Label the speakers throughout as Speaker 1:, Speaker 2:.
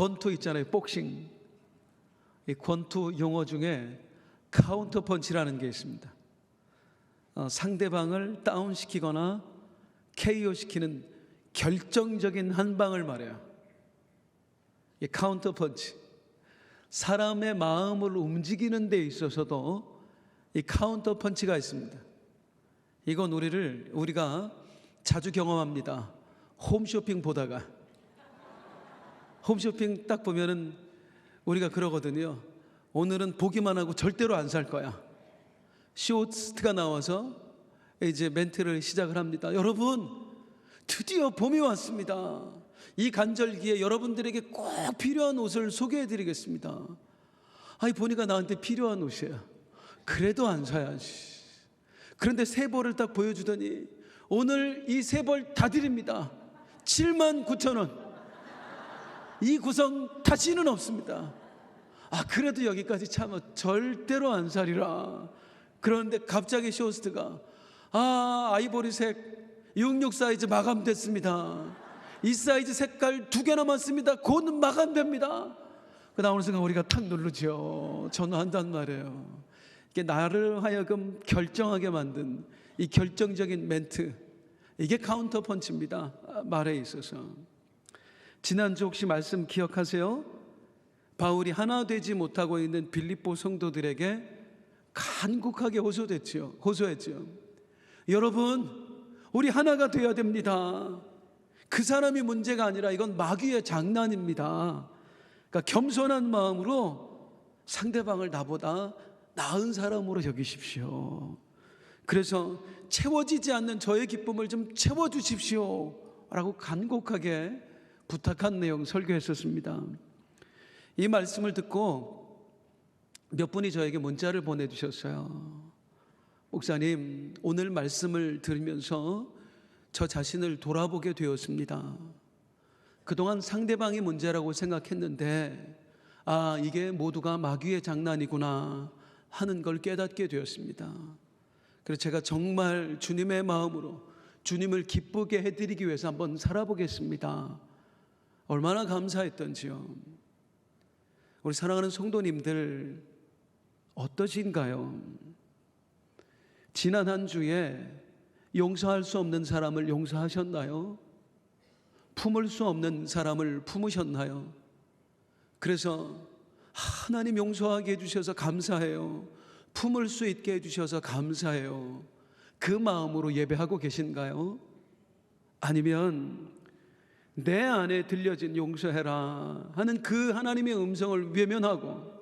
Speaker 1: 권투 있잖아요, 복싱. 이 권투 용어 중에 카운터 펀치라는 게 있습니다. 상대방을 다운시키거나 KO 시키는 결정적인 한 방을 말해요. 이 카운터 펀치. 사람의 마음을 움직이는 데 있어서도 이 카운터 펀치가 있습니다. 이건 우리가 자주 경험합니다. 홈쇼핑 보다가 홈쇼핑 딱 보면은 우리가 그러거든요. 오늘은 보기만 하고 절대로 안 살 거야. 쇼호스트가 나와서 이제 멘트를 시작을 합니다. 여러분, 드디어 봄이 왔습니다. 이 간절기에 여러분들에게 꼭 필요한 옷을 소개해 드리겠습니다. 아니, 보니까 나한테 필요한 옷이야. 그래도 안 사야지. 그런데 세 벌을 딱 보여주더니 오늘 이 세 벌 다 드립니다. 79,000원. 이 구성 다시는 없습니다. 그래도 여기까지 참아 절대로 안 사리라. 그런데 갑자기 쇼호스트가 아이보리색 66 사이즈 마감됐습니다. 이 사이즈 색깔 2개 남았습니다. 곧 마감됩니다. 그 나오는 순간 우리가 탁 누르죠. 전화한단 말이에요. 이게 나를 하여금 결정하게 만든 이 결정적인 멘트, 이게 카운터 펀치입니다. 말에 있어서. 지난주 혹시 말씀 기억하세요? 바울이 하나 되지 못하고 있는 빌립보 성도들에게 간곡하게 호소했죠. 여러분, 우리 하나가 되어야 됩니다. 그 사람이 문제가 아니라 이건 마귀의 장난입니다. 그러니까 겸손한 마음으로 상대방을 나보다 나은 사람으로 여기십시오. 그래서 채워지지 않는 저의 기쁨을 좀 채워주십시오 라고 간곡하게 부탁한 내용 설교했었습니다. 이 말씀을 듣고 몇 분이 저에게 문자를 보내주셨어요. 목사님, 오늘 말씀을 들으면서 저 자신을 돌아보게 되었습니다. 그동안 상대방이 문제라고 생각했는데 이게 모두가 마귀의 장난이구나 하는 걸 깨닫게 되었습니다. 그래서 제가 정말 주님의 마음으로 주님을 기쁘게 해드리기 위해서 한번 살아보겠습니다. 얼마나 감사했던지요. 우리 사랑하는 성도님들 어떠신가요? 지난 한 주에 용서할 수 없는 사람을 용서하셨나요? 품을 수 없는 사람을 품으셨나요? 그래서 하나님 용서하게 해주셔서 감사해요. 품을 수 있게 해주셔서 감사해요. 그 마음으로 예배하고 계신가요? 아니면 내 안에 들려진 용서해라 하는 그 하나님의 음성을 외면하고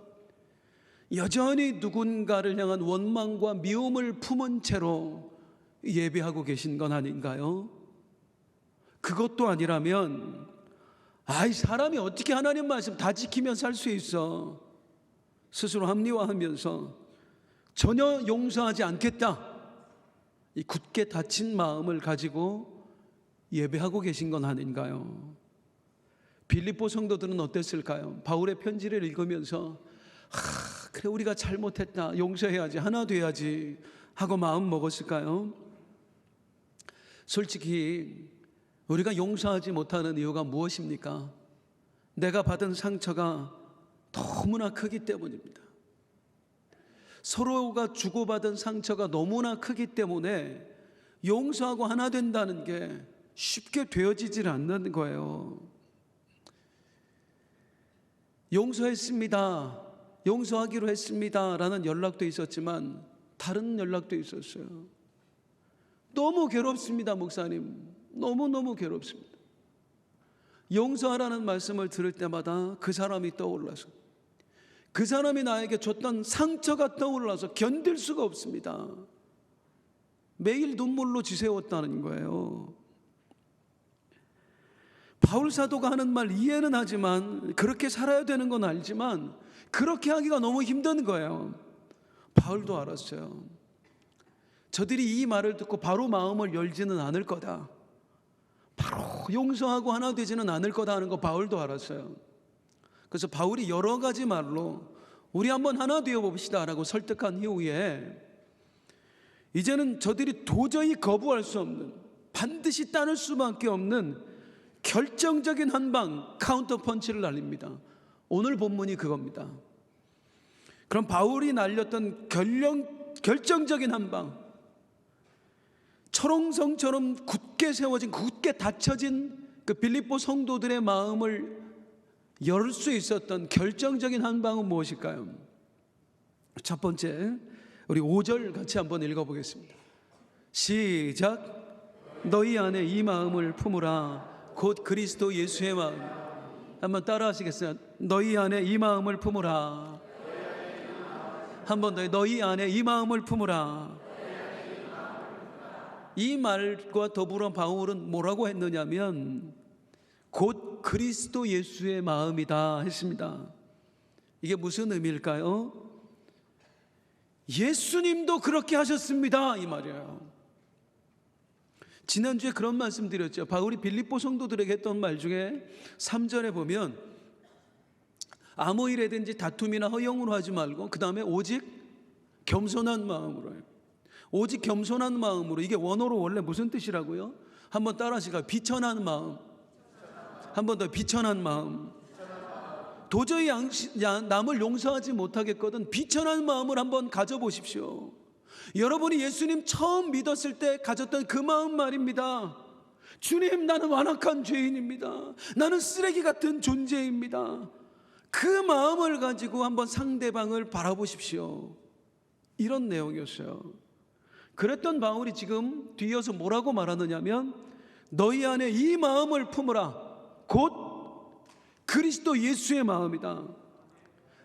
Speaker 1: 여전히 누군가를 향한 원망과 미움을 품은 채로 예배하고 계신 건 아닌가요? 그것도 아니라면 사람이 어떻게 하나님 말씀 다 지키면 살 수 있어? 스스로 합리화하면서 전혀 용서하지 않겠다, 이 굳게 닫힌 마음을 가지고 예배하고 계신 건 아닌가요? 빌립보 성도들은 어땠을까요? 바울의 편지를 읽으면서 그래, 우리가 잘못했다, 용서해야지, 하나 돼야지 하고 마음 먹었을까요? 솔직히 우리가 용서하지 못하는 이유가 무엇입니까? 내가 받은 상처가 너무나 크기 때문입니다. 서로가 주고받은 상처가 너무나 크기 때문에 용서하고 하나 된다는 게 쉽게 되어지질 않는 거예요. 용서했습니다, 용서하기로 했습니다 라는 연락도 있었지만 다른 연락도 있었어요. 너무 괴롭습니다, 목사님. 너무너무 괴롭습니다. 용서하라는 말씀을 들을 때마다 그 사람이 떠올라서, 그 사람이 나에게 줬던 상처가 떠올라서 견딜 수가 없습니다. 매일 눈물로 지새웠다는 거예요. 바울 사도가 하는 말 이해는 하지만, 그렇게 살아야 되는 건 알지만 그렇게 하기가 너무 힘든 거예요. 바울도 알았어요. 저들이 이 말을 듣고 바로 마음을 열지는 않을 거다, 바로 용서하고 하나 되지는 않을 거다 하는 거 바울도 알았어요. 그래서 바울이 여러 가지 말로 우리 한번 하나 되어 봅시다 라고 설득한 이후에 이제는 저들이 도저히 거부할 수 없는, 반드시 따를 수밖에 없는 결정적인 한 방, 카운터 펀치를 날립니다. 오늘 본문이 그겁니다. 그럼 바울이 날렸던 결정적인 한 방, 철옹성처럼 굳게 세워진, 굳게 닫혀진 그 빌립보 성도들의 마음을 열 수 있었던 결정적인 한 방은 무엇일까요? 첫 번째, 우리 5절 같이 한번 읽어보겠습니다. 시작. 너희 안에 이 마음을 품으라. 곧 그리스도 예수의 마음. 한번 따라 하시겠어요? 너희 안에 이 마음을 품으라. 한 번 더. 너희 안에 이 마음을 품으라. 이 말과 더불어 바울은 뭐라고 했느냐면 곧 그리스도 예수의 마음이다 했습니다. 이게 무슨 의미일까요? 예수님도 그렇게 하셨습니다 이 말이에요. 지난주에 그런 말씀 드렸죠. 바울이 빌립보 성도들에게 했던 말 중에 3절에 보면 아무 일에든지 다툼이나 허영으로 하지 말고 그 다음에 오직 겸손한 마음으로 해요. 오직 겸손한 마음으로. 이게 원어로 원래 무슨 뜻이라고요? 한번 따라 하시까? 비천한 마음. 한 번 더. 비천한 마음. 도저히 남을 용서하지 못하겠거든 비천한 마음을 한번 가져보십시오. 여러분이 예수님 처음 믿었을 때 가졌던 그 마음 말입니다. 주님, 나는 완악한 죄인입니다. 나는 쓰레기 같은 존재입니다. 그 마음을 가지고 한번 상대방을 바라보십시오. 이런 내용이었어요. 그랬던 바울이 지금 뒤이어서 뭐라고 말하느냐면 너희 안에 이 마음을 품으라. 곧 그리스도 예수의 마음이다.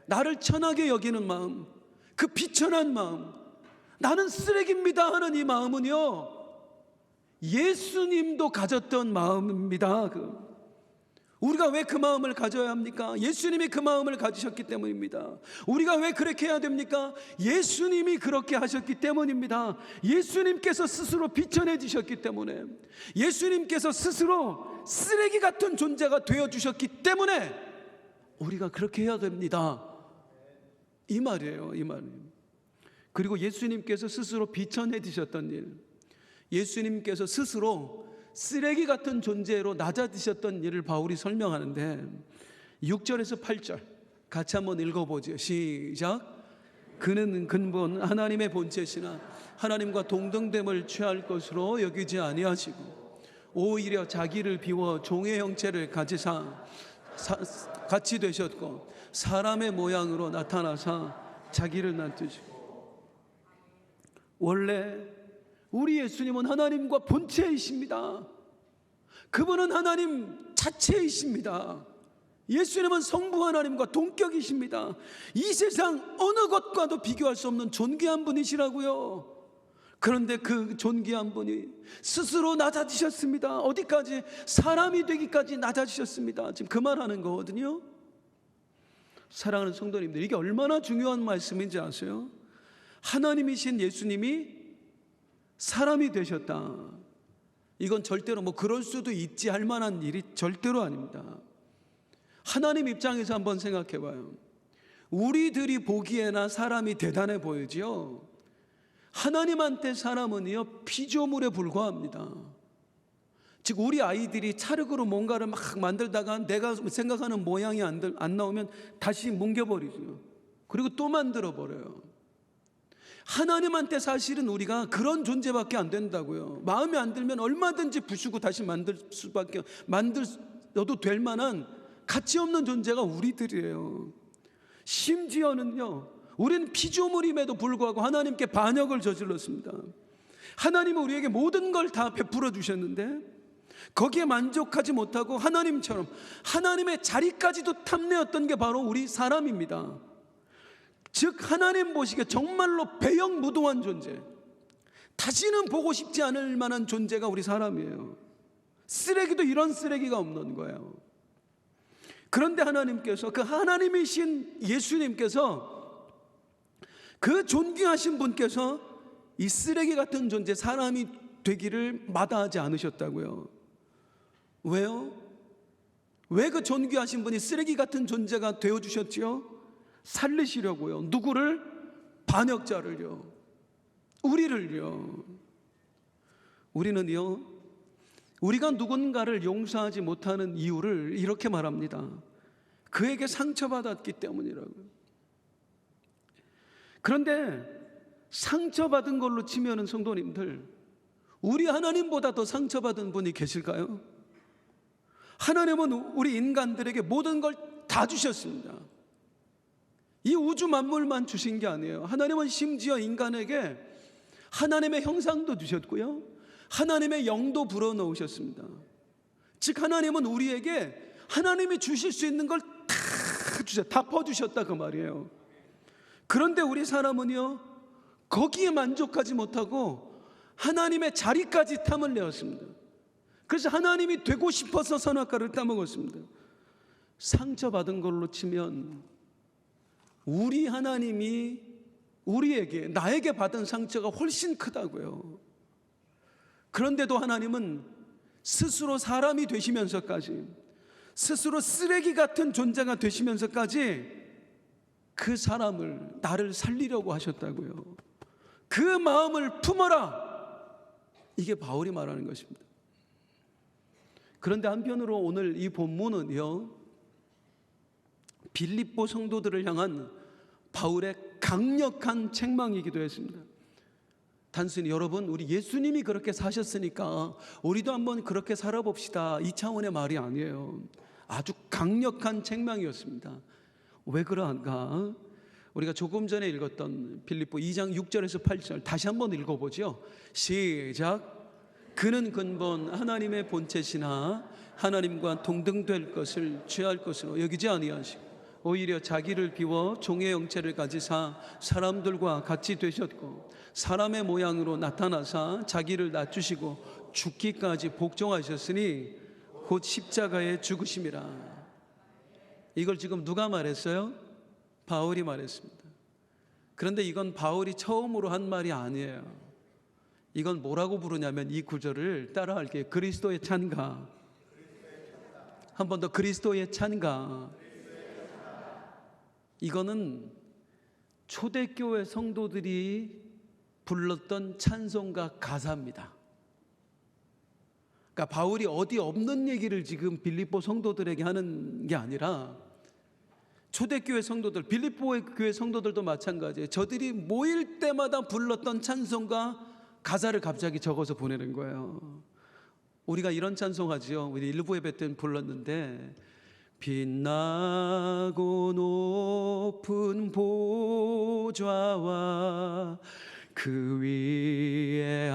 Speaker 1: 나를 천하게 여기는 마음, 그 비천한 마음, 나는 쓰레기입니다 하는 이 마음은요, 예수님도 가졌던 마음입니다. 우리가 왜 그 마음을 가져야 합니까? 예수님이 그 마음을 가지셨기 때문입니다. 우리가 왜 그렇게 해야 됩니까? 예수님이 그렇게 하셨기 때문입니다. 예수님께서 스스로 비천해지셨기 때문에, 예수님께서 스스로 쓰레기 같은 존재가 되어주셨기 때문에 우리가 그렇게 해야 됩니다. 이 말이에요, 이 말. 그리고 예수님께서 스스로 비천해지셨던 일, 예수님께서 스스로 쓰레기 같은 존재로 낮아지셨던 일을 바울이 설명하는데 6절에서 8절 같이 한번 읽어보죠. 시작. 그는 근본 하나님의 본체시나 하나님과 동등됨을 취할 것으로 여기지 아니하시고 오히려 자기를 비워 종의 형체를 가지사 같이 되셨고 사람의 모양으로 나타나사 자기를 낮추시고. 원래 우리 예수님은 하나님과 본체이십니다. 그분은 하나님 자체이십니다. 예수님은 성부 하나님과 동격이십니다. 이 세상 어느 것과도 비교할 수 없는 존귀한 분이시라고요. 그런데 그 존귀한 분이 스스로 낮아지셨습니다. 어디까지? 사람이 되기까지 낮아지셨습니다. 지금 그 말하는 거거든요. 사랑하는 성도님들, 이게 얼마나 중요한 말씀인지 아세요? 하나님이신 예수님이 사람이 되셨다. 이건 절대로 그럴 수도 있지 할 만한 일이 절대로 아닙니다. 하나님 입장에서 한번 생각해 봐요. 우리들이 보기에나 사람이 대단해 보이죠. 하나님한테 사람은요 피조물에 불과합니다. 즉 우리 아이들이 찰흙으로 뭔가를 막 만들다가 내가 생각하는 모양이 안 나오면 다시 뭉개버리죠. 그리고 또 만들어 버려요. 하나님한테 사실은 우리가 그런 존재밖에 안 된다고요. 마음에 안 들면 얼마든지 부수고 다시 만들어도 될 만한 가치 없는 존재가 우리들이에요. 심지어는요, 우리는 피조물임에도 불구하고 하나님께 반역을 저질렀습니다. 하나님은 우리에게 모든 걸 다 베풀어 주셨는데 거기에 만족하지 못하고 하나님처럼 하나님의 자리까지도 탐내었던 게 바로 우리 사람입니다. 즉 하나님 보시기에 정말로 배영무동한 존재, 다시는 보고 싶지 않을 만한 존재가 우리 사람이에요. 쓰레기도 이런 쓰레기가 없는 거예요. 그런데 하나님께서, 그 하나님이신 예수님께서, 그 존귀하신 분께서 이 쓰레기 같은 존재, 사람이 되기를 마다하지 않으셨다고요. 왜요? 왜 그 존귀하신 분이 쓰레기 같은 존재가 되어주셨지요? 살리시려고요. 누구를? 반역자를요. 우리를요. 우리는요, 우리가 누군가를 용서하지 못하는 이유를 이렇게 말합니다. 그에게 상처받았기 때문이라고요. 그런데 상처받은 걸로 치면은 성도님들, 우리 하나님보다 더 상처받은 분이 계실까요? 하나님은 우리 인간들에게 모든 걸 다 주셨습니다. 이 우주 만물만 주신 게 아니에요. 하나님은 심지어 인간에게 하나님의 형상도 주셨고요, 하나님의 영도 불어넣으셨습니다. 즉 하나님은 우리에게 하나님이 주실 수 있는 걸 다 퍼주셨다 그 말이에요. 그런데 우리 사람은요, 거기에 만족하지 못하고 하나님의 자리까지 탐을 내었습니다. 그래서 하나님이 되고 싶어서 선악과를 따먹었습니다. 상처받은 걸로 치면 우리 하나님이 우리에게, 나에게 받은 상처가 훨씬 크다고요. 그런데도 하나님은 스스로 사람이 되시면서까지, 스스로 쓰레기 같은 존재가 되시면서까지 그 사람을, 나를 살리려고 하셨다고요. 그 마음을 품어라, 이게 바울이 말하는 것입니다. 그런데 한편으로 오늘 이 본문은요, 빌립보 성도들을 향한 바울의 강력한 책망이기도 했습니다. 단순히 여러분, 우리 예수님이 그렇게 사셨으니까 우리도 한번 그렇게 살아봅시다, 이 차원의 말이 아니에요. 아주 강력한 책망이었습니다. 왜 그러한가? 우리가 조금 전에 읽었던 빌립보 2장 6절에서 8절 다시 한번 읽어보죠. 시작. 그는 근본 하나님의 본체시나 하나님과 동등될 것을 취할 것으로 여기지 아니하시고 오히려 자기를 비워 종의 형체를 가지사 사람들과 같이 되셨고 사람의 모양으로 나타나사 자기를 낮추시고 죽기까지 복종하셨으니 곧 십자가에 죽으심이라. 이걸 지금 누가 말했어요? 바울이 말했습니다. 그런데 이건 바울이 처음으로 한 말이 아니에요. 이건 뭐라고 부르냐면, 이 구절을 따라할게요. 그리스도의 찬가. 한 번 더, 그리스도의 찬가. 이거는 초대교회 성도들이 불렀던 찬송가 가사입니다. 그러니까 바울이 어디 없는 얘기를 지금 빌립보 성도들에게 하는 게 아니라, 초대교회 성도들, 빌립보의 교회 성도들도 마찬가지예요. 저들이 모일 때마다 불렀던 찬송가 가사를 갑자기 적어서 보내는 거예요. 우리가 이런 찬송하지요. 우리 일부 예배 때 불렀는데, 빛나고 높은 보좌와 그 위에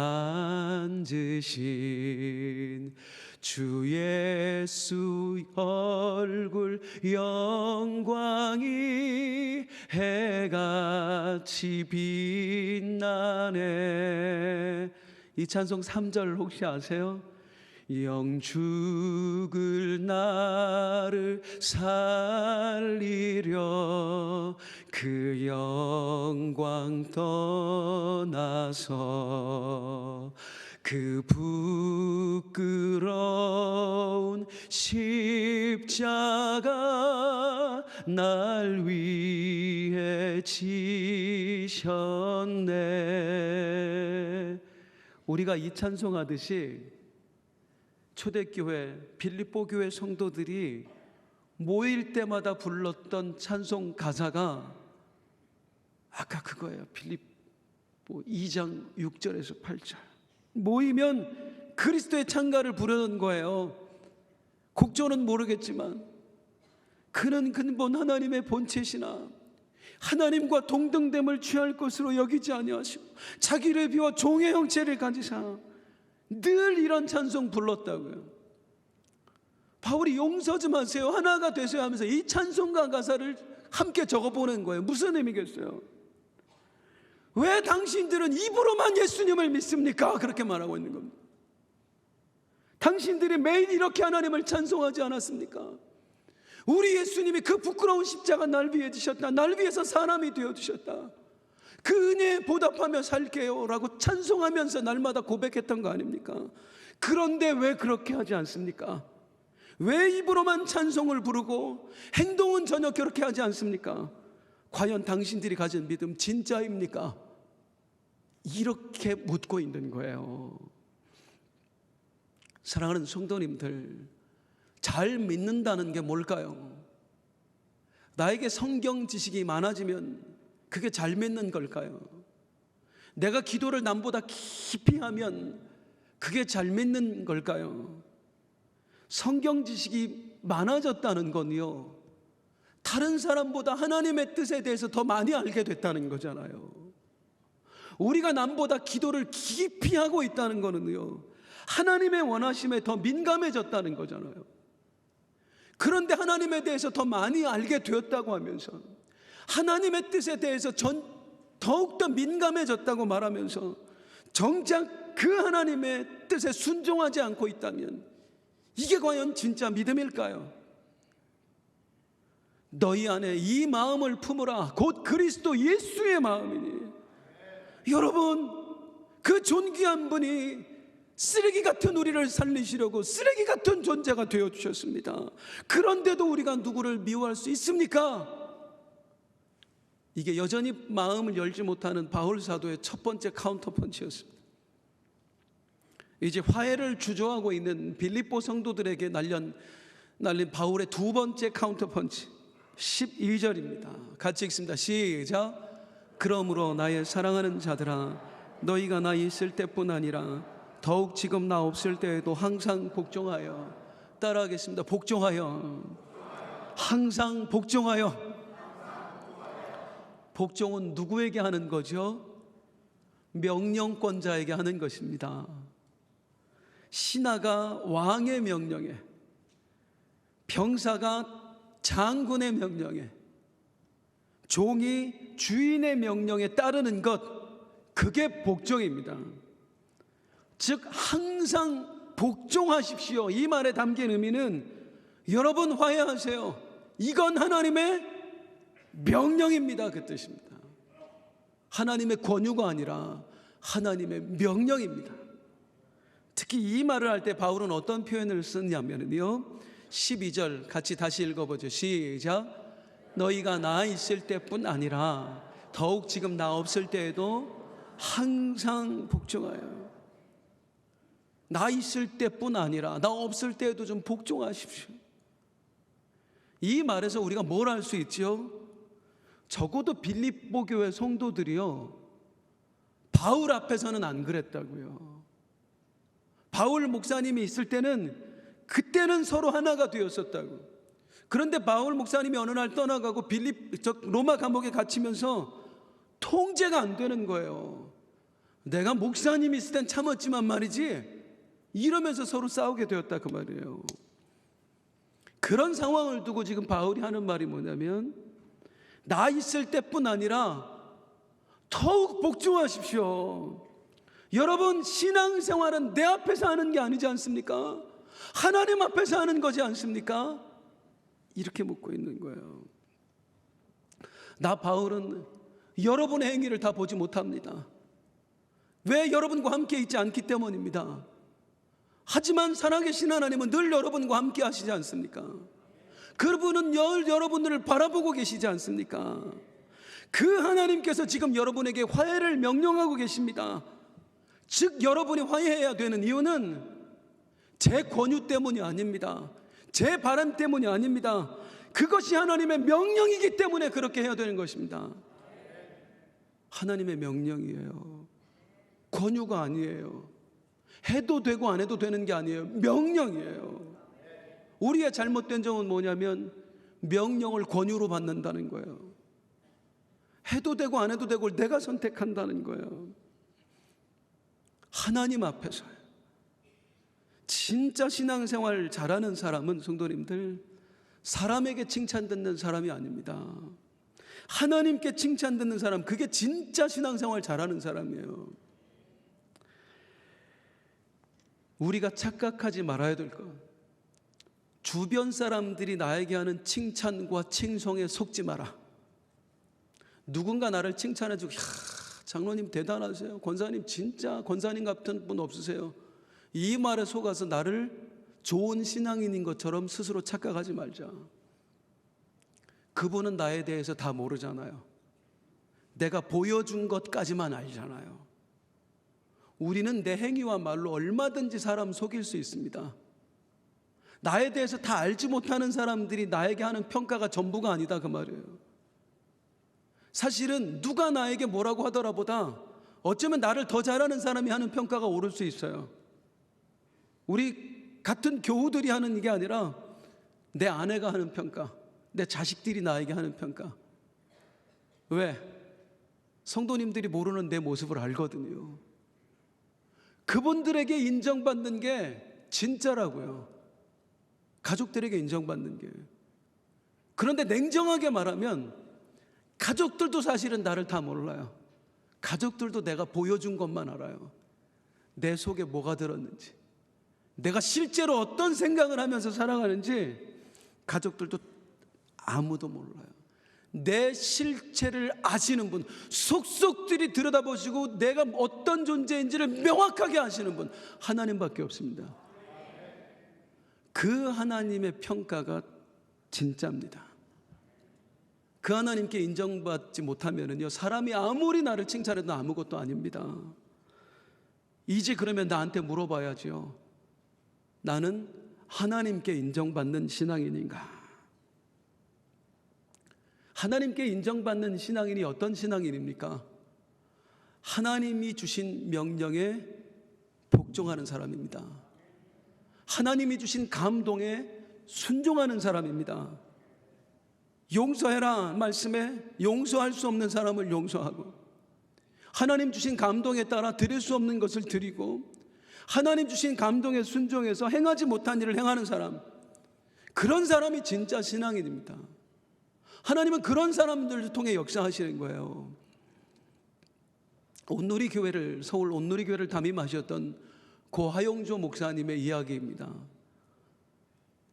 Speaker 1: 앉으신 주 예수 얼굴 영광이 해같이 빛나네. 이 찬송 3절 혹시 아세요? 영 죽을 나를 살리려 그 영광 떠나서 그 부끄러운 십자가 날 위해 지셨네. 우리가 이 찬송하듯이 초대교회 빌립보 교회 성도들이 모일 때마다 불렀던 찬송 가사가 아까 그거예요. 빌립보 2장 6절에서 8절. 모이면 그리스도의 찬가를 부르는 거예요. 곡조는 모르겠지만 그는 근본 하나님의 본체시나 하나님과 동등됨을 취할 것으로 여기지 아니하시고 자기를 비워 종의 형체를 가지사, 늘 이런 찬송 불렀다고요. 바울이 용서 좀 하세요, 하나가 되세요 하면서 이 찬송가 가사를 함께 적어보는 거예요. 무슨 의미겠어요? 왜 당신들은 입으로만 예수님을 믿습니까? 그렇게 말하고 있는 겁니다. 당신들이 매일 이렇게 하나님을 찬송하지 않았습니까? 우리 예수님이 그 부끄러운 십자가 날 위해 지셨다, 날 위해서 사람이 되어주셨다, 그 은혜에 보답하며 살게요 라고 찬송하면서 날마다 고백했던 거 아닙니까? 그런데 왜 그렇게 하지 않습니까? 왜 입으로만 찬송을 부르고 행동은 전혀 그렇게 하지 않습니까? 과연 당신들이 가진 믿음 진짜입니까? 이렇게 묻고 있는 거예요. 사랑하는 성도님들, 잘 믿는다는 게 뭘까요? 나에게 성경 지식이 많아지면 그게 잘 믿는 걸까요? 내가 기도를 남보다 깊이 하면 그게 잘 믿는 걸까요? 성경 지식이 많아졌다는 건요, 다른 사람보다 하나님의 뜻에 대해서 더 많이 알게 됐다는 거잖아요. 우리가 남보다 기도를 깊이 하고 있다는 거는요, 하나님의 원하심에 더 민감해졌다는 거잖아요. 그런데 하나님에 대해서 더 많이 알게 되었다고 하면서, 하나님의 뜻에 대해서 더욱더 민감해졌다고 말하면서 정작 그 하나님의 뜻에 순종하지 않고 있다면 이게 과연 진짜 믿음일까요? 너희 안에 이 마음을 품으라 곧 그리스도 예수의 마음이니. 여러분, 그 존귀한 분이 쓰레기 같은 우리를 살리시려고 쓰레기 같은 존재가 되어주셨습니다. 그런데도 우리가 누구를 미워할 수 있습니까? 이게 여전히 마음을 열지 못하는 바울 사도의 첫 번째 카운터펀치였습니다. 이제 화해를 주저하고 있는 빌립보 성도들에게 날린 바울의 두 번째 카운터펀치 12절입니다. 같이 읽습니다. 시작. 그러므로 나의 사랑하는 자들아, 너희가 나 있을 때뿐 아니라 더욱 지금 나 없을 때에도 항상 복종하여. 따라하겠습니다. 복종하여. 항상 복종하여. 복종은 누구에게 하는 거죠? 명령권자에게 하는 것입니다. 신하가 왕의 명령에, 병사가 장군의 명령에, 종이 주인의 명령에 따르는 것, 그게 복종입니다. 즉 항상 복종하십시오. 이 말에 담긴 의미는 여러분 화해하세요. 이건 하나님의 명령입니다, 그 뜻입니다. 하나님의 권유가 아니라 하나님의 명령입니다. 특히 이 말을 할 때 바울은 어떤 표현을 쓰냐면요, 12절 같이 다시 읽어보죠. 시작. 너희가 나 있을 때뿐 아니라 더욱 지금 나 없을 때에도 항상 복종하여. 나 있을 때뿐 아니라 나 없을 때에도 좀 복종하십시오. 이 말에서 우리가 뭘 알 수 있지요? 적어도 빌립보 교회 성도들이요, 바울 앞에서는 안 그랬다고요. 바울 목사님이 있을 때는 그때는 서로 하나가 되었었다고. 그런데 바울 목사님이 어느 날 떠나가고 로마 감옥에 갇히면서 통제가 안 되는 거예요. 내가 목사님이 있을 땐 참았지만 말이지, 이러면서 서로 싸우게 되었다 그 말이에요. 그런 상황을 두고 지금 바울이 하는 말이 뭐냐면, 나 있을 때뿐 아니라 더욱 복종하십시오. 여러분, 신앙생활은 내 앞에서 하는 게 아니지 않습니까? 하나님 앞에서 하는 거지 않습니까? 이렇게 묻고 있는 거예요. 나 바울은 여러분의 행위를 다 보지 못합니다. 왜? 여러분과 함께 있지 않기 때문입니다. 하지만 살아계신 하나님은 늘 여러분과 함께 하시지 않습니까? 그분은 여러분들을 바라보고 계시지 않습니까? 그 하나님께서 지금 여러분에게 화해를 명령하고 계십니다. 즉 여러분이 화해해야 되는 이유는 제 권유 때문이 아닙니다. 제 바람 때문이 아닙니다. 그것이 하나님의 명령이기 때문에 그렇게 해야 되는 것입니다. 하나님의 명령이에요. 권유가 아니에요. 해도 되고 안 해도 되는 게 아니에요. 명령이에요. 우리의 잘못된 점은 뭐냐면 명령을 권유로 받는다는 거예요. 해도 되고 안 해도 되고 내가 선택한다는 거예요. 하나님 앞에서요. 진짜 신앙생활 잘하는 사람은, 성도님들, 사람에게 칭찬 듣는 사람이 아닙니다. 하나님께 칭찬 듣는 사람, 그게 진짜 신앙생활 잘하는 사람이에요. 우리가 착각하지 말아야 될 것, 주변 사람들이 나에게 하는 칭찬과 칭송에 속지 마라. 누군가 나를 칭찬해주고, 야, 장로님 대단하세요, 권사님 진짜 권사님 같은 분 없으세요, 이 말에 속아서 나를 좋은 신앙인인 것처럼 스스로 착각하지 말자. 그분은 나에 대해서 다 모르잖아요. 내가 보여준 것까지만 알잖아요. 우리는 내 행위와 말로 얼마든지 사람 속일 수 있습니다. 나에 대해서 다 알지 못하는 사람들이 나에게 하는 평가가 전부가 아니다, 그 말이에요. 사실은 누가 나에게 뭐라고 하더라보다 어쩌면 나를 더 잘하는 사람이 하는 평가가 옳을 수 있어요. 우리 같은 교우들이 하는 게 아니라 내 아내가 하는 평가, 내 자식들이 나에게 하는 평가. 왜? 성도님들이 모르는 내 모습을 알거든요. 그분들에게 인정받는 게 진짜라고요. 가족들에게 인정받는 게. 그런데 냉정하게 말하면 가족들도 사실은 나를 다 몰라요. 가족들도 내가 보여준 것만 알아요. 내 속에 뭐가 들었는지, 내가 실제로 어떤 생각을 하면서 살아가는지 가족들도 아무도 몰라요. 내 실체를 아시는 분, 속속들이 들여다보시고 내가 어떤 존재인지를 명확하게 아시는 분, 하나님밖에 없습니다. 그 하나님의 평가가 진짜입니다. 그 하나님께 인정받지 못하면요, 사람이 아무리 나를 칭찬해도 아무것도 아닙니다. 이제 그러면 나한테 물어봐야죠. 나는 하나님께 인정받는 신앙인인가? 하나님께 인정받는 신앙인이 어떤 신앙인입니까? 하나님이 주신 명령에 복종하는 사람입니다. 하나님이 주신 감동에 순종하는 사람입니다. 용서해라 말씀에 용서할 수 없는 사람을 용서하고, 하나님 주신 감동에 따라 드릴 수 없는 것을 드리고, 하나님 주신 감동에 순종해서 행하지 못한 일을 행하는 사람, 그런 사람이 진짜 신앙인입니다. 하나님은 그런 사람들을 통해 역사하시는 거예요. 온누리교회를, 서울 온누리교회를 담임하셨던 고 하용조 목사님의 이야기입니다.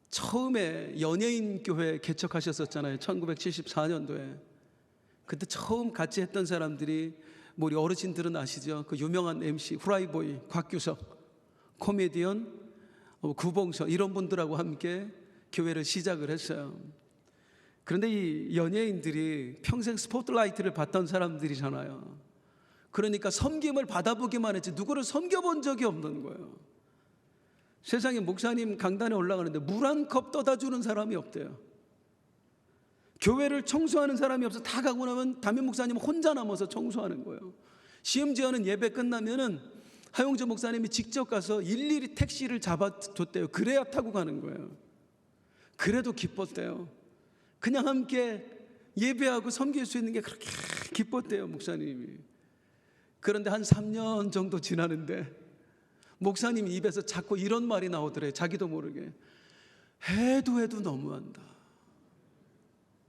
Speaker 1: 처음에 연예인 교회 개척하셨었잖아요. 1974년도에. 그때 처음 같이 했던 사람들이, 뭐 우리 어르신들은 아시죠? 그 유명한 MC 후라이보이 곽규석, 코미디언 구봉서, 이런 분들하고 함께 교회를 시작을 했어요. 그런데 이 연예인들이 평생 스포트라이트를 받던 사람들이잖아요. 그러니까 섬김을 받아보기만 했지 누구를 섬겨본 적이 없는 거예요. 세상에 목사님 강단에 올라가는데 물 한 컵 떠다 주는 사람이 없대요. 교회를 청소하는 사람이 없어. 다 가고 나면 담임 목사님 혼자 남아서 청소하는 거예요. 심지어는 예배 끝나면은 하용조 목사님이 직접 가서 일일이 택시를 잡아줬대요. 그래야 타고 가는 거예요. 그래도 기뻤대요. 그냥 함께 예배하고 섬길 수 있는 게 그렇게 기뻤대요, 목사님이. 그런데 한 3년 정도 지나는데 목사님 입에서 자꾸 이런 말이 나오더래요. 자기도 모르게. 해도 너무한다.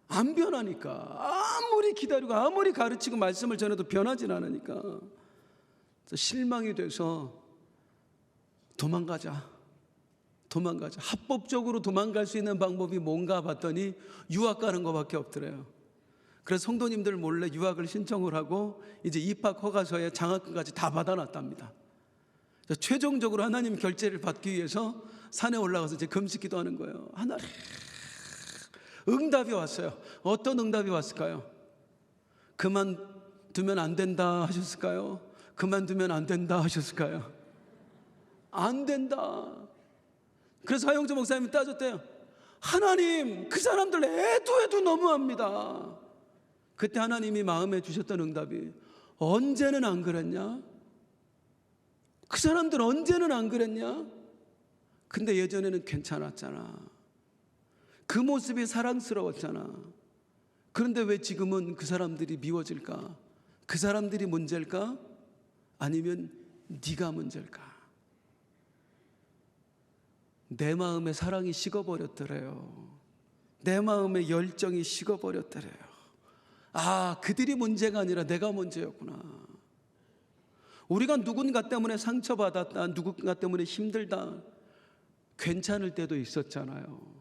Speaker 1: 안 변하니까. 아무리 기다리고 아무리 가르치고 말씀을 전해도 변하진 않으니까 실망이 돼서 도망가자. 합법적으로 도망갈 수 있는 방법이 뭔가 봤더니 유학 가는 것밖에 없더래요. 그래서 성도님들 몰래 유학을 신청을 하고 이제 입학 허가서에 장학금까지 다 받아놨답니다. 최종적으로 하나님 결제를 받기 위해서 산에 올라가서 이제 금식 기도하는 거예요. 하나님, 응답이 왔어요. 어떤 응답이 왔을까요? 그만두면 안 된다 하셨을까요? 그만두면 안 된다 하셨을까요? 안 된다. 그래서 하용조 목사님이 따졌대요. 하나님, 그 사람들 해도 너무합니다. 그때 하나님이 마음에 주셨던 응답이, 언제는 안 그랬냐? 그 사람들 언제는 안 그랬냐? 근데 예전에는 괜찮았잖아. 그 모습이 사랑스러웠잖아. 그런데 왜 지금은 그 사람들이 미워질까? 그 사람들이 문제일까? 아니면 네가 문제일까? 내 마음의 사랑이 식어버렸더래요. 내 마음의 열정이 식어버렸더래요. 아, 그들이 문제가 아니라 내가 문제였구나. 우리가 누군가 때문에 상처받았다, 누군가 때문에 힘들다, 괜찮을 때도 있었잖아요.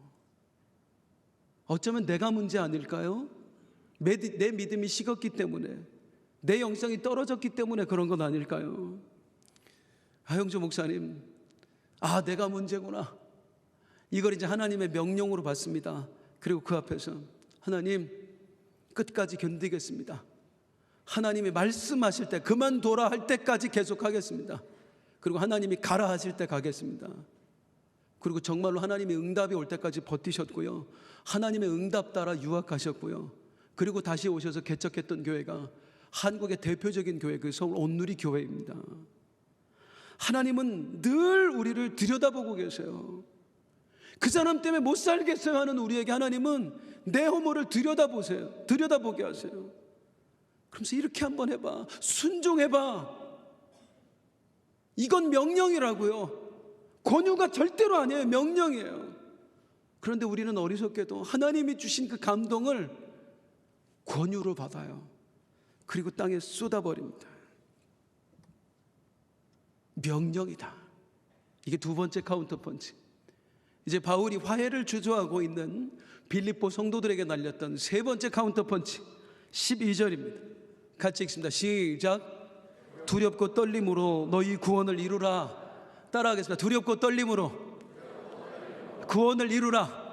Speaker 1: 어쩌면 내가 문제 아닐까요? 내 믿음이 식었기 때문에, 내 영성이 떨어졌기 때문에 그런 건 아닐까요? 하용조 목사님, 아, 내가 문제구나. 이걸 이제 하나님의 명령으로 받습니다. 그리고 그 앞에서 하나님, 끝까지 견디겠습니다. 하나님이 말씀하실 때 그만둬라 할 때까지 계속하겠습니다. 그리고 하나님이 가라 하실 때 가겠습니다. 그리고 정말로 하나님의 응답이 올 때까지 버티셨고요. 하나님의 응답 따라 유학하셨고요. 그리고 다시 오셔서 개척했던 교회가 한국의 대표적인 교회, 그 서울 온누리 교회입니다. 하나님은 늘 우리를 들여다보고 계세요. 그 사람 때문에 못 살겠어요 하는 우리에게 하나님은 내 허물을 들여다보게 하세요. 그러면서 이렇게 한번 해봐, 순종해봐. 이건 명령이라고요. 권유가 절대로 아니에요. 명령이에요. 그런데 우리는 어리석게도 하나님이 주신 그 감동을 권유로 받아요. 그리고 땅에 쏟아버립니다. 명령이다. 이게 두 번째 카운터펀치. 이제 바울이 화해를 주저하고 있는 빌립보 성도들에게 날렸던 세 번째 카운터펀치 12절입니다. 같이 읽습니다. 시작. 두렵고 떨림으로 너희 구원을 이루라. 따라하겠습니다. 두렵고 떨림으로 구원을 이루라.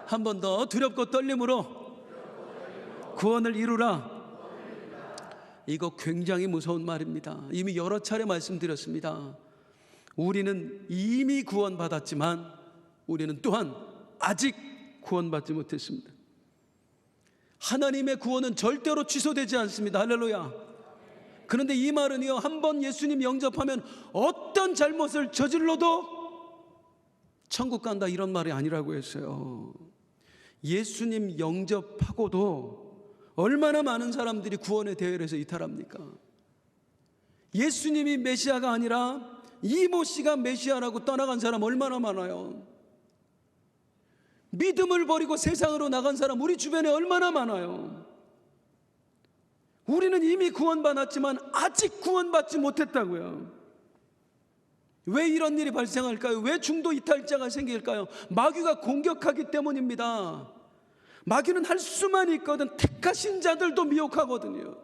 Speaker 1: 한 번 더. 두렵고 떨림으로 구원을 이루라. 이거 굉장히 무서운 말입니다. 이미 여러 차례 말씀드렸습니다. 우리는 이미 구원받았지만 우리는 또한 아직 구원받지 못했습니다. 하나님의 구원은 절대로 취소되지 않습니다. 할렐루야. 그런데 이 말은요, 한번 예수님 영접하면 어떤 잘못을 저질러도 천국 간다 이런 말이 아니라고 했어요. 예수님 영접하고도 얼마나 많은 사람들이 구원의 대열에서 이탈합니까? 예수님이 메시아가 아니라 이모 씨가 메시아라고 떠나간 사람 얼마나 많아요. 믿음을 버리고 세상으로 나간 사람 우리 주변에 얼마나 많아요. 우리는 이미 구원받았지만 아직 구원받지 못했다고요. 왜 이런 일이 발생할까요? 왜 중도 이탈자가 생길까요? 마귀가 공격하기 때문입니다. 마귀는 할 수만 있거든 택하신 자들도 미혹하거든요.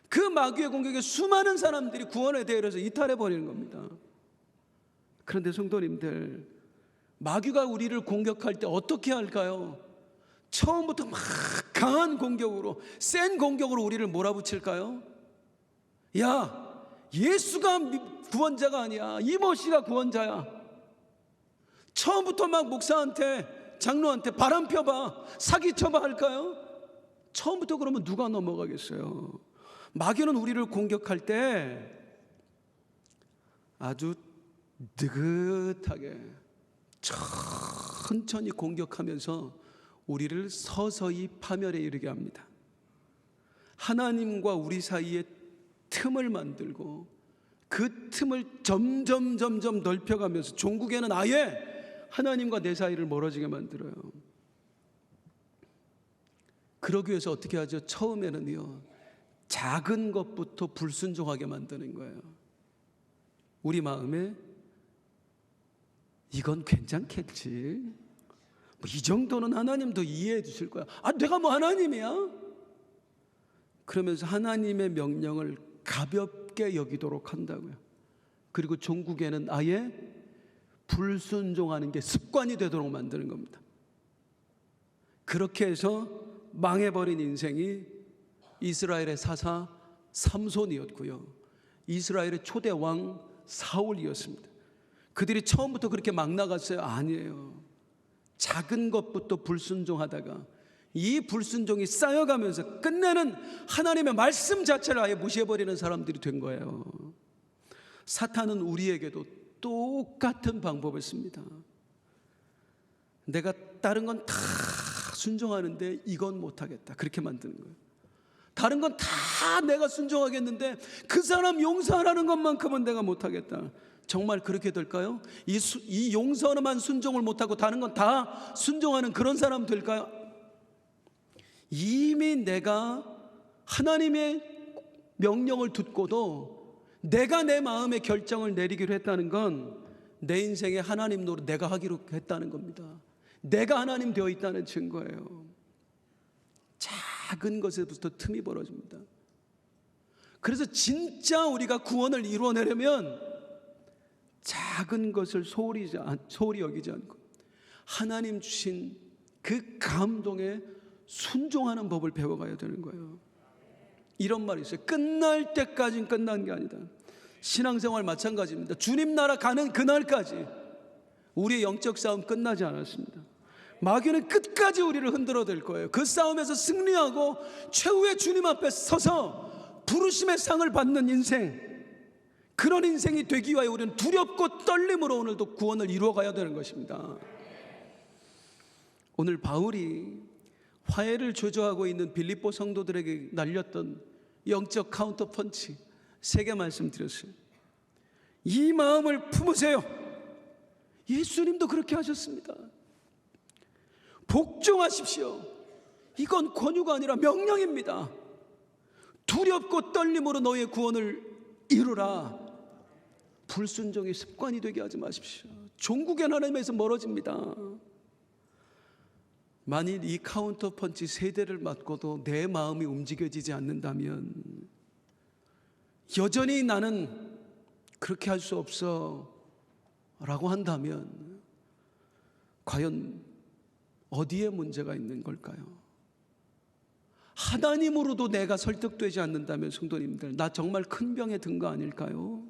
Speaker 1: 그 마귀의 공격에 수많은 사람들이 구원에 대해서 이탈해버리는 겁니다. 그런데 성도님들, 마귀가 우리를 공격할 때 어떻게 할까요? 처음부터 막 강한 공격으로, 센 공격으로 우리를 몰아붙일까요? 야, 예수가 구원자가 아니야. 이모 씨가 구원자야. 처음부터 막 목사한테, 장로한테 바람 펴봐, 사기 쳐봐 할까요? 처음부터 그러면 누가 넘어가겠어요? 마귀는 우리를 공격할 때 아주 느긋하게 천천히 공격하면서 우리를 서서히 파멸에 이르게 합니다. 하나님과 우리 사이에 틈을 만들고 그 틈을 점점 넓혀가면서 종국에는 아예 하나님과 내 사이를 멀어지게 만들어요. 그러기 위해서 어떻게 하죠? 처음에는요, 작은 것부터 불순종하게 만드는 거예요. 우리 마음에 이건 괜찮겠지, 뭐 이 정도는 하나님도 이해해 주실 거야. 아, 내가 뭐 하나님이야? 그러면서 하나님의 명령을 가볍게 여기도록 한다고요. 그리고 종국에는 아예 불순종하는 게 습관이 되도록 만드는 겁니다. 그렇게 해서 망해버린 인생이 이스라엘의 사사 삼손이었고요, 이스라엘의 초대 왕 사울이었습니다. 그들이 처음부터 그렇게 막 나갔어요? 아니에요. 작은 것부터 불순종하다가 이 불순종이 쌓여가면서 끝내는 하나님의 말씀 자체를 아예 무시해버리는 사람들이 된 거예요. 사탄은 우리에게도 똑같은 방법을 씁니다. 내가 다른 건 다 순종하는데 이건 못하겠다, 그렇게 만드는 거예요. 다른 건 다 내가 순종하겠는데 그 사람 용서하라는 것만큼은 내가 못하겠다. 정말 그렇게 될까요? 이 용서만 순종을 못하고 다른 건 다 순종하는 그런 사람 될까요? 이미 내가 하나님의 명령을 듣고도 내가 내 마음의 결정을 내리기로 했다는 건 내 인생에 하나님 노릇 내가 하기로 했다는 겁니다. 내가 하나님 되어 있다는 증거예요. 작은 것에부터 틈이 벌어집니다. 그래서 진짜 우리가 구원을 이루어내려면 작은 것을 소홀히 여기지 않고 하나님 주신 그 감동에 순종하는 법을 배워가야 되는 거예요. 이런 말이 있어요. 끝날 때까지는 끝난 게 아니다. 신앙생활 마찬가지입니다. 주님 나라 가는 그날까지 우리의 영적 싸움 끝나지 않았습니다. 마귀는 끝까지 우리를 흔들어댈 거예요. 그 싸움에서 승리하고 최후의 주님 앞에 서서 부르심의 상을 받는 인생, 그런 인생이 되기 위하여 우리는 두렵고 떨림으로 오늘도 구원을 이루어가야 되는 것입니다. 오늘 바울이 화해를 조조하고 있는 빌립보 성도들에게 날렸던 영적 카운터 펀치 3개 말씀드렸어요. 이 마음을 품으세요. 예수님도 그렇게 하셨습니다. 복종하십시오. 이건 권유가 아니라 명령입니다. 두렵고 떨림으로 너의 구원을 이루라. 불순종의 습관이 되게 하지 마십시오. 종국의 하나님에서 멀어집니다. 만일 이 카운터 펀치 3대를 맞고도 내 마음이 움직여지지 않는다면, 여전히 나는 그렇게 할 수 없어 라고 한다면 과연 어디에 문제가 있는 걸까요? 하나님으로도 내가 설득되지 않는다면 성도님들, 나 정말 큰 병에 든 거 아닐까요?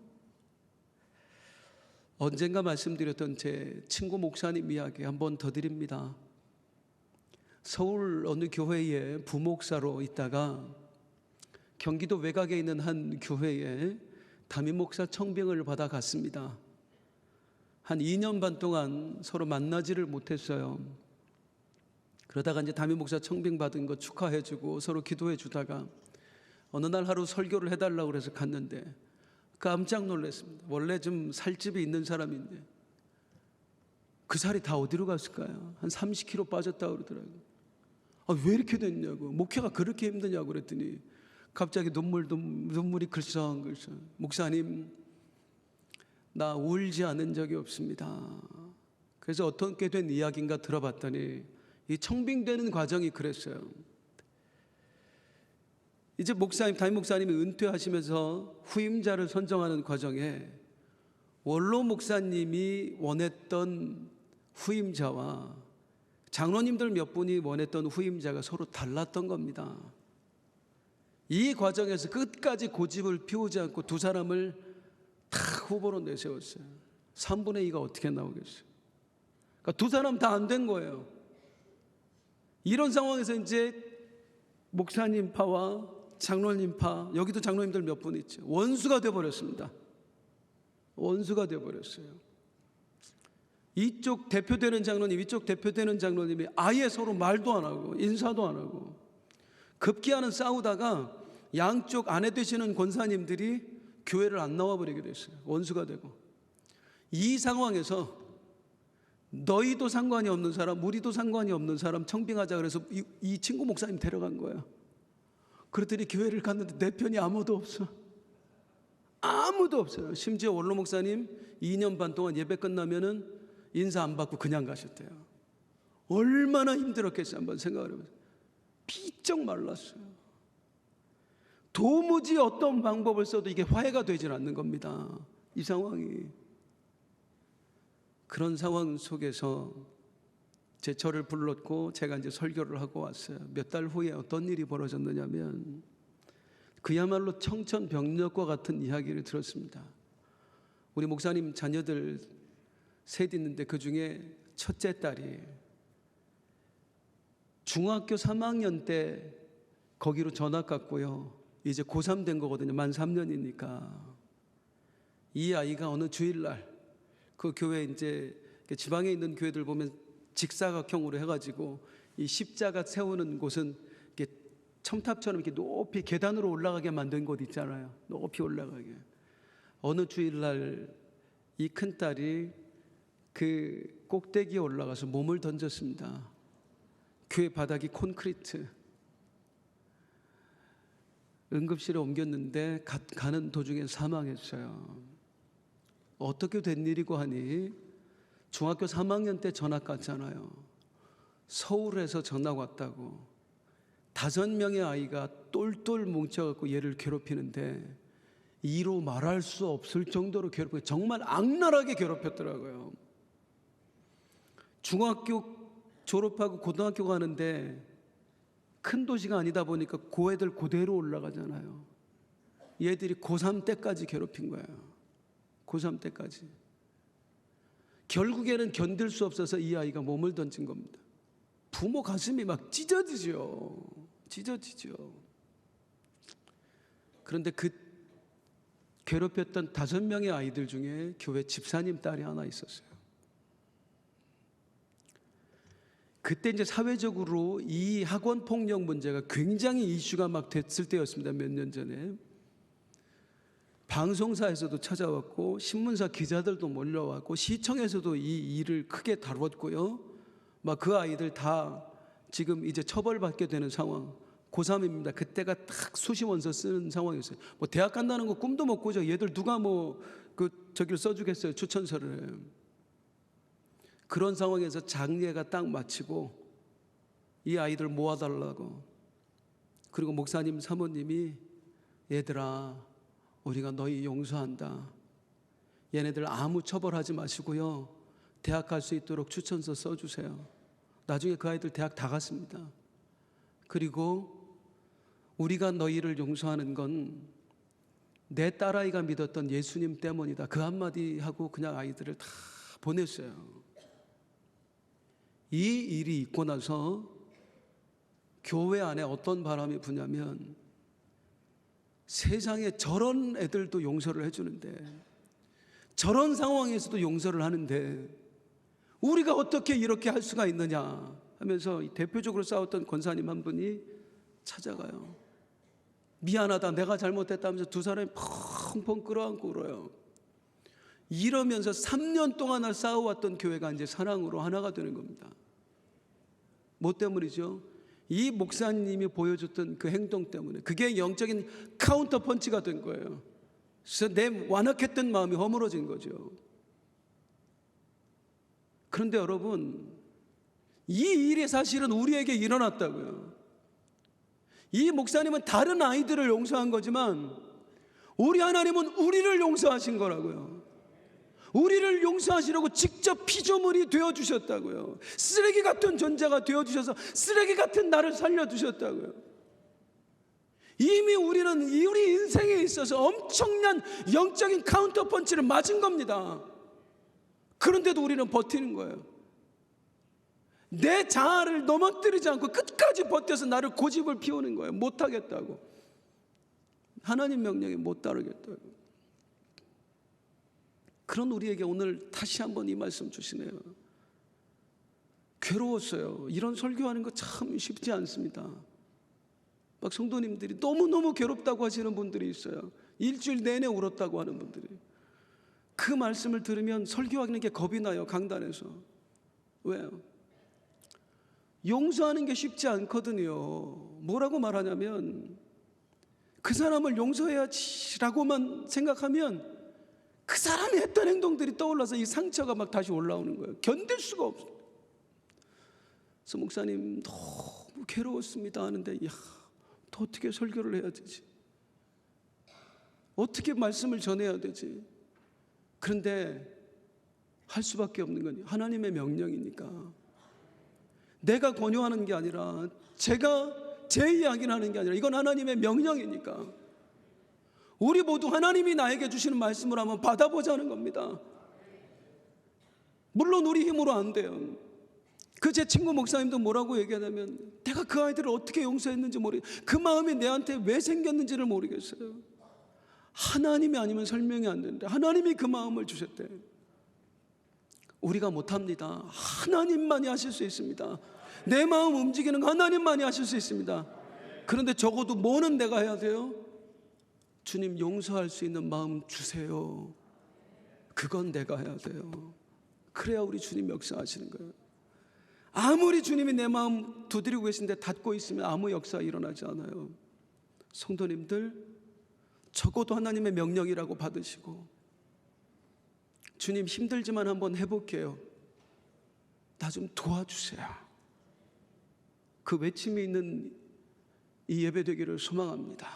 Speaker 1: 언젠가 말씀드렸던 제 친구 목사님 이야기 한 번 더 드립니다. 서울 어느 교회에 부목사로 있다가 경기도 외곽에 있는 한 교회에 담임 목사 청빙을 받아 갔습니다. 한 2년 반 동안 서로 만나지를 못했어요. 그러다가 이제 담임 목사 청빙 받은 거 축하해주고 서로 기도해주다가 어느 날 하루 설교를 해달라고 그래서 갔는데 깜짝 놀랐습니다. 원래 좀 살집이 있는 사람인데 그 살이 다 어디로 갔을까요? 한 30kg 빠졌다고 그러더라고요. 왜 이렇게 됐냐고, 목회가 그렇게 힘드냐고 그랬더니 갑자기 눈물이 글썽글썽. 목사님, 나 울지 않은 적이 없습니다. 그래서 어떻게 된 이야기인가 들어봤더니 이 청빙되는 과정이 그랬어요. 이제 담임 목사님이 은퇴하시면서 후임자를 선정하는 과정에 원로 목사님이 원했던 후임자와 장로님들 몇 분이 원했던 후임자가 서로 달랐던 겁니다. 이 과정에서 끝까지 고집을 피우지 않고 두 사람을 다 후보로 내세웠어요. 3분의 2가 어떻게 나오겠어요? 그러니까 두 사람 다 안 된 거예요. 이런 상황에서 이제 목사님 파와 장로님 파, 여기도 장로님들 몇 분 있죠. 원수가 되어버렸습니다. 원수가 되어버렸어요. 이쪽 대표되는 장로님, 이쪽 대표되는 장로님이 아예 서로 말도 안 하고 인사도 안 하고 급기야는 싸우다가 양쪽 아내 되시는 권사님들이 교회를 안 나와버리게 됐어요. 원수가 되고. 이 상황에서 너희도 상관이 없는 사람, 우리도 상관이 없는 사람 청빙하자 그래서 이 친구 목사님 데려간 거예요. 그랬더니 교회를 갔는데 내 편이 아무도 없어. 아무도 없어요. 심지어 원로 목사님 2년 반 동안 예배 끝나면은 인사 안 받고 그냥 가셨대요. 얼마나 힘들었겠어요. 한번 생각을 해보세요. 비쩍 말랐어요. 도무지 어떤 방법을 써도 이게 화해가 되질 않는 겁니다. 이 상황이. 그런 상황 속에서 저를 불렀고 제가 이제 설교를 하고 왔어요. 몇 달 후에 어떤 일이 벌어졌느냐면 그야말로 청천벽력과 같은 이야기를 들었습니다. 우리 목사님 자녀들 셋 있는데 그 중에 첫째 딸이 중학교 3학년 때 거기로 전학 갔고요. 이제 고3 된 거거든요. 만 3년이니까. 이 아이가 어느 주일날 그 교회 이제 지방에 있는 교회들 보면 직사각형으로 해가지고 이 십자가 세우는 곳은 이렇게 첨탑처럼 이렇게 높이 계단으로 올라가게 만든 곳 있잖아요. 높이 올라가게. 어느 주일날 이 큰딸이 그 꼭대기에 올라가서 몸을 던졌습니다. 교회 바닥이 콘크리트. 응급실에 옮겼는데 가는 도중에 사망했어요. 어떻게 된 일이고 하니 중학교 3학년 때 전학 갔잖아요. 서울에서 전학 왔다고 5명의 아이가 똘똘 뭉쳐갖고 얘를 괴롭히는데 이로 말할 수 없을 정도로 괴롭혀 정말 악랄하게 괴롭혔더라고요. 중학교 졸업하고 고등학교 가는데 큰 도시가 아니다 보니까 고애들 그대로 올라가잖아요. 얘들이 고3 때까지 괴롭힌 거예요. 고3 때까지. 결국에는 견딜 수 없어서 이 아이가 몸을 던진 겁니다. 부모 가슴이 막 찢어지죠. 그런데 그 괴롭혔던 5명의 아이들 중에 교회 집사님 딸이 하나 있었어요. 그때 이제 사회적으로 이 학원 폭력 문제가 굉장히 이슈가 막 됐을 때였습니다. 몇 년 전에. 방송사에서도 찾아왔고 신문사 기자들도 몰려왔고 시청에서도 이 일을 크게 다뤘고요. 막 그 아이들 다 지금 이제 처벌받게 되는 상황. 고3입니다. 그때가 딱 수시원서 쓰는 상황이었어요. 뭐 대학 간다는 거 꿈도 못 꾸죠. 얘들 누가 저기를 써주겠어요. 추천서를. 그런 상황에서 장례가 딱 마치고 이 아이들 모아달라고. 그리고 목사님 사모님이 얘들아 우리가 너희 용서한다. 얘네들 아무 처벌하지 마시고요. 대학 갈 수 있도록 추천서 써주세요. 나중에 그 아이들 대학 다 갔습니다. 그리고 우리가 너희를 용서하는 건 내 딸아이가 믿었던 예수님 때문이다. 그 한마디 하고 그냥 아이들을 다 보냈어요. 이 일이 있고 나서 교회 안에 어떤 바람이 부냐면 세상에 저런 애들도 용서를 해주는데 저런 상황에서도 용서를 하는데 우리가 어떻게 이렇게 할 수가 있느냐 하면서 대표적으로 싸웠던 권사님 한 분이 찾아가요. 미안하다 내가 잘못했다면서 두 사람이 펑펑 끌어안고 울어요. 이러면서 3년 동안을 싸워왔던 교회가 이제 사랑으로 하나가 되는 겁니다. 뭐 때문이죠? 이 목사님이 보여줬던 그 행동 때문에 그게 영적인 카운터 펀치가 된 거예요. 그래서 내 완악했던 마음이 허물어진 거죠. 그런데 여러분 이 일이 사실은 우리에게 일어났다고요. 이 목사님은 다른 아이들을 용서한 거지만 우리 하나님은 우리를 용서하신 거라고요. 우리를 용서하시려고 직접 피조물이 되어주셨다고요. 쓰레기 같은 존재가 되어주셔서 쓰레기 같은 나를 살려주셨다고요. 이미 우리는 우리 인생에 있어서 엄청난 영적인 카운터 펀치를 맞은 겁니다. 그런데도 우리는 버티는 거예요. 내 자아를 넘어뜨리지 않고 끝까지 버텨서 나를 고집을 피우는 거예요. 못하겠다고. 하나님 명령에 못 따르겠다고. 그런 우리에게 오늘 다시 한번 이 말씀 주시네요. 괴로웠어요. 이런 설교하는 거 참 쉽지 않습니다. 막 성도님들이 너무너무 괴롭다고 하시는 분들이 있어요. 일주일 내내 울었다고 하는 분들이. 그 말씀을 들으면 설교하는 게 겁이 나요. 강단에서. 왜요? 용서하는 게 쉽지 않거든요. 뭐라고 말하냐면 그 사람을 용서해야지라고만 생각하면 그 사람이 했던 행동들이 떠올라서 이 상처가 막 다시 올라오는 거예요. 견딜 수가 없어요. 그래서 목사님 너무 괴로웠습니다 하는데 또 어떻게 설교를 해야 되지? 어떻게 말씀을 전해야 되지? 그런데 할 수밖에 없는 건 하나님의 명령이니까 내가 권유하는 게 아니라 제가 제 이야기를 하는 게 아니라 이건 하나님의 명령이니까 우리 모두 하나님이 나에게 주시는 말씀을 한번 받아보자는 겁니다. 물론 우리 힘으로 안 돼요. 그 제 친구 목사님도 뭐라고 얘기하냐면 내가 그 아이들을 어떻게 용서했는지 모르겠어요. 그 마음이 내한테 왜 생겼는지를 모르겠어요. 하나님이 아니면 설명이 안 되는데 하나님이 그 마음을 주셨대. 우리가 못합니다. 하나님만이 하실 수 있습니다. 내 마음 움직이는 거 하나님만이 하실 수 있습니다. 그런데 적어도 뭐는 내가 해야 돼요? 주님 용서할 수 있는 마음 주세요. 그건 내가 해야 돼요. 그래야 우리 주님 역사하시는 거예요. 아무리 주님이 내 마음 두드리고 계신데 닫고 있으면 아무 역사 일어나지 않아요. 성도님들 적어도 하나님의 명령이라고 받으시고 주님 힘들지만 한번 해볼게요. 나 좀 도와주세요. 그 외침이 있는 이 예배 되기를 소망합니다.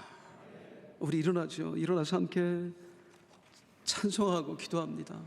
Speaker 1: 우리 일어나죠. 일어나서 함께 찬송하고 기도합니다.